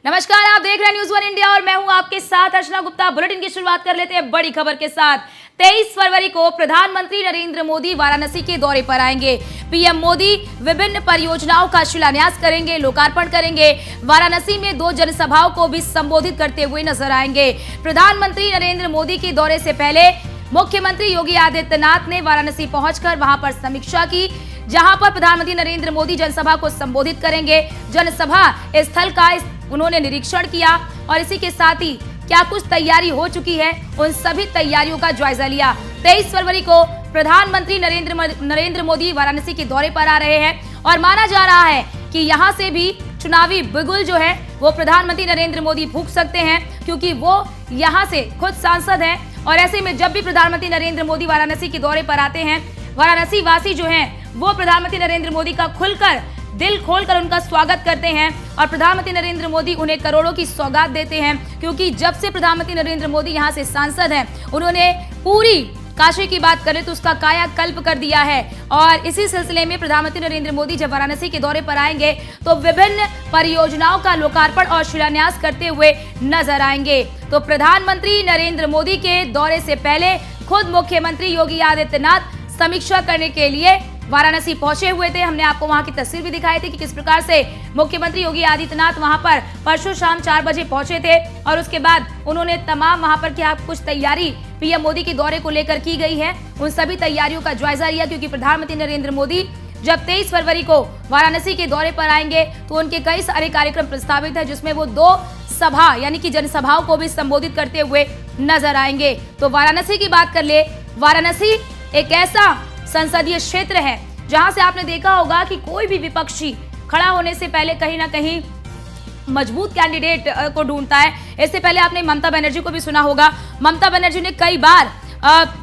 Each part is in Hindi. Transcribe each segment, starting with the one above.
नमस्कार, आप देख रहे हैं न्यूज़ वन इंडिया और मैं हूं आपके साथ अर्चना गुप्ता। बुलेटिन की शुरुआत कर लेते हैं बड़ी खबर के साथ। 23 फरवरी को प्रधानमंत्री नरेंद्र मोदी वाराणसी के दौरे पर आएंगे। पीएम मोदी विभिन्न परियोजनाओं का शिलान्यास करेंगे, लोकार्पण करेंगे। वाराणसी में 2 जनसभाओं को भी संबोधित करते हुए नजर आएंगे। प्रधानमंत्री नरेंद्र मोदी के दौरे से पहले मुख्यमंत्री योगी आदित्यनाथ ने वाराणसी पहुंचकर वहां पर समीक्षा की, जहां पर प्रधानमंत्री नरेंद्र मोदी जनसभा को संबोधित करेंगे। जनसभा स्थल का उन्होंने निरीक्षण किया और इसी के साथ ही क्या कुछ तैयारी हो चुकी है, उन सभी तैयारियों का जायजा लिया। 23 फरवरी को प्रधानमंत्री नरेंद्र मोदी वाराणसी के दौरे पर आ रहे हैं और माना जा रहा है कि यहां से भी चुनावी बिगुल जो है वो प्रधानमंत्री नरेंद्र मोदी फूंक सकते हैं, क्योंकि वो यहां से खुद सांसद हैं। और ऐसे में जब भी प्रधानमंत्री नरेंद्र मोदी वाराणसी के दौरे पर आते हैं, वाराणसी वासी जो हैं वो प्रधानमंत्री नरेंद्र मोदी का खुलकर दिल खोलकर उनका स्वागत करते हैं और प्रधानमंत्री नरेंद्र मोदी उन्हें करोड़ों की सौगात देते हैं, क्योंकि जब से प्रधानमंत्री नरेंद्र मोदी यहां से सांसद हैं, उन्होंने पूरी काशी की बात करें तो उसका कायाकल्प कर दिया है। और इसी सिलसिले में प्रधानमंत्री नरेंद्र मोदी जब वाराणसी के दौरे पर आएंगे तो विभिन्न परियोजनाओं का लोकार्पण और शिलान्यास करते हुए नजर आएंगे। तो प्रधानमंत्री नरेंद्र मोदी के दौरे से पहले खुद मुख्यमंत्री योगी आदित्यनाथ समीक्षा करने के लिए वाराणसी पहुंचे हुए थे। हमने आपको वहां की तस्वीर भी दिखाई थी कि किस प्रकार से मुख्यमंत्री योगी आदित्यनाथ वहां पर परसों शाम 4 बजे पहुंचे थे और उसके बाद उन्होंने तमाम वहां पर क्या कुछ तैयारी पीएम मोदी के दौरे को लेकर की गई है, उन सभी तैयारियों का जायजा लिया। क्योंकि प्रधानमंत्री नरेंद्र मोदी जब 23 फरवरी को वाराणसी के दौरे पर आएंगे तो उनके कई सारे कार्यक्रम प्रस्तावित है, जिसमें वो 2 सभा यानी कि जनसभाओं को भी संबोधित करते हुए नजर आएंगे। तो वाराणसी की बात कर ले, वाराणसी एक ऐसा संसदीय क्षेत्र है जहां से आपने देखा होगा कि कोई भी विपक्षी खड़ा होने से पहले कहीं ना कहीं मजबूत कैंडिडेट को ढूंढता है। इससे पहले आपने ममता बनर्जी को भी सुना होगा। ममता बनर्जी ने कई बार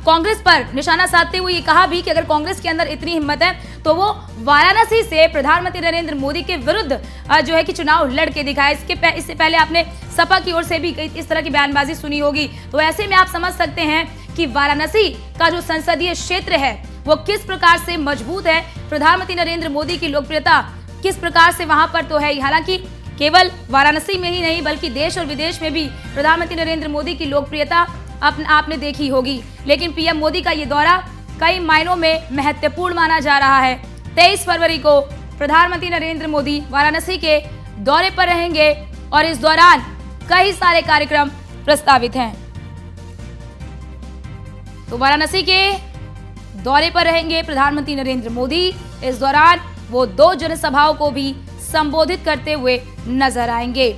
कांग्रेस पर निशाना साधते हुए ये कहा भी कि अगर कांग्रेस के अंदर इतनी हिम्मत है तो वो वाराणसी से प्रधानमंत्री नरेंद्र मोदी के विरुद्ध जो है कि चुनाव लड़के दिखाए। इससे पहले आपने सपा की ओर से भी इस तरह की बयानबाजी सुनी होगी। तो ऐसे में आप समझ सकते हैं कि वाराणसी का जो संसदीय क्षेत्र है वो किस प्रकार से मजबूत है। प्रधानमंत्री नरेंद्र मोदी की लोकप्रियता किस प्रकार से वहां पर तो है। हालांकि केवल वाराणसी में ही नहीं बल्कि देश और विदेश में भी प्रधानमंत्री नरेंद्र मोदी की लोकप्रियता आपने देखी होगी। लेकिन पीएम मोदी का ये दौरा कई मायनों में महत्वपूर्ण माना जा रहा है। 23 फरवरी को प्रधानमंत्री नरेंद्र मोदी वाराणसी के दौरे पर रहेंगे और इस दौरान कई सारे कार्यक्रम प्रस्तावित हैं। तो वाराणसी के दौरे पर रहेंगे प्रधानमंत्री नरेंद्र मोदी। इस दौरान वो 2 जनसभाओं को भी संबोधित करते हुए नजर आएंगे।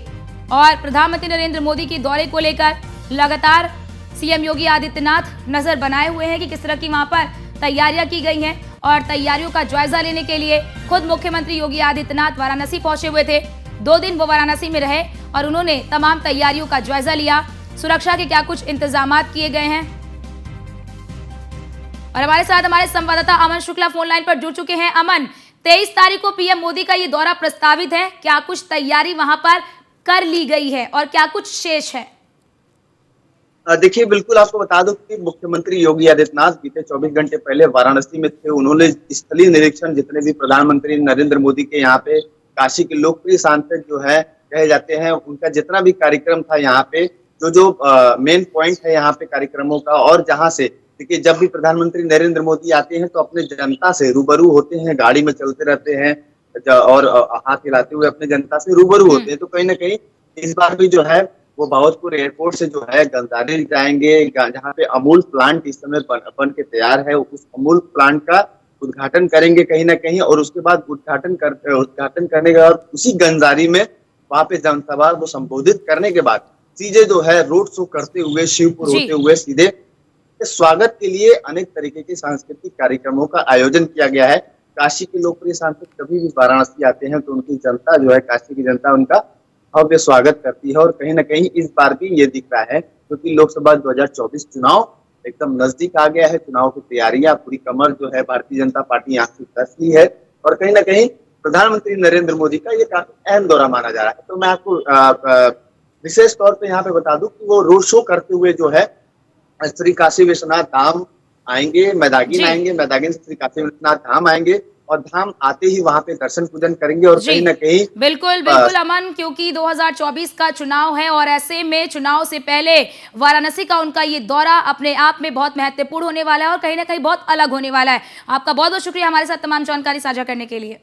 और प्रधानमंत्री नरेंद्र मोदी के दौरे को लेकर लगातार सीएम योगी आदित्यनाथ नजर बनाए हुए हैं कि किस तरह की वहां पर तैयारियां की गई हैं। और तैयारियों का जायजा लेने के लिए खुद मुख्यमंत्री योगी आदित्यनाथ वाराणसी पहुंचे हुए थे। 2 दिन वो वाराणसी में रहे और उन्होंने तमाम तैयारियों का जायजा लिया। सुरक्षा के क्या कुछ इंतजाम किए गए हैं। और हमारे साथ हमारे संवाददाता अमन शुक्ला फोन लाइन पर जुड़ चुके हैं। अमन, 23 तारीख को पीएम मोदी का ये दौरा प्रस्तावित है, क्या कुछ तैयारी वहां पर कर ली गई है और क्या कुछ शेष है? देखिए, बिल्कुल आपको बता दूं कि मुख्यमंत्री योगी आदित्यनाथ बीते 24 घंटे पहले वाराणसी में थे। उन्होंने स्थलीय निरीक्षण जितने भी प्रधानमंत्री नरेंद्र मोदी के यहाँ पे काशी के लोकप्रिय सांसद जो है कहे जाते हैं, उनका जितना भी कार्यक्रम था यहाँ पे जो मेन पॉइंट है यहाँ पे कार्यक्रमों का, और जहाँ से देखिए जब भी प्रधानमंत्री नरेंद्र मोदी आते हैं तो अपने जनता से रूबरू होते हैं, गाड़ी में चलते रहते हैं और हाथ हिलाते हुए अपने जनता से रूबरू होते हैं। तो कहीं ना कहीं इस बार भी जो है वो भागलपुर एयरपोर्ट से जो है गंजारी जाएंगे, जहाँ पे अमूल प्लांट इस समय बन के तैयार है, उस अमूल प्लांट का उद्घाटन करेंगे कहीं ना कहीं। और उसके बाद उद्घाटन करने के बाद उसी गंजारी में वहां पे जनसभा को संबोधित करने के बाद सीधे जो है रोड शो करते हुए शिवपुर होते हुए सीधे स्वागत के लिए अनेक तरीके के सांस्कृतिक कार्यक्रमों का आयोजन किया गया है। काशी के लोकप्रिय सांसद कभी भी वाराणसी आते हैं तो उनकी जनता जो है, काशी की जनता उनका भव्य स्वागत करती है। और कहीं ना कहीं इस बार भी ये दिख रहा है क्योंकि लोकसभा 2024 चुनाव एकदम नजदीक आ गया है। चुनाव की तैयारियां पूरी कमर जो है भारतीय जनता पार्टी यहाँ से कस ली है और कहीं ना कहीं प्रधानमंत्री नरेंद्र मोदी का ये काफी अहम दौरा माना जा रहा है। तो मैं आपको विशेष तौर पर यहाँ पे बता दूं कि वो रोड शो करते हुए जो है श्री काशी विश्वनाथ धाम आएंगे, मैदागिन आएंगे, मैदागिन से श्री काशी विश्वनाथ धाम आएंगे और धाम आते ही वहां पे दर्शन पूजन करेंगे और जी कहीं ना कहीं बिल्कुल बिल्कुल अमन, क्योंकि 2024 का चुनाव है और ऐसे में चुनाव से पहले वाराणसी का उनका ये दौरा अपने आप में बहुत महत्वपूर्ण होने वाला है और कहीं ना कहीं बहुत अलग होने वाला है। आपका बहुत बहुत शुक्रिया हमारे साथ तमाम जानकारी साझा करने के लिए।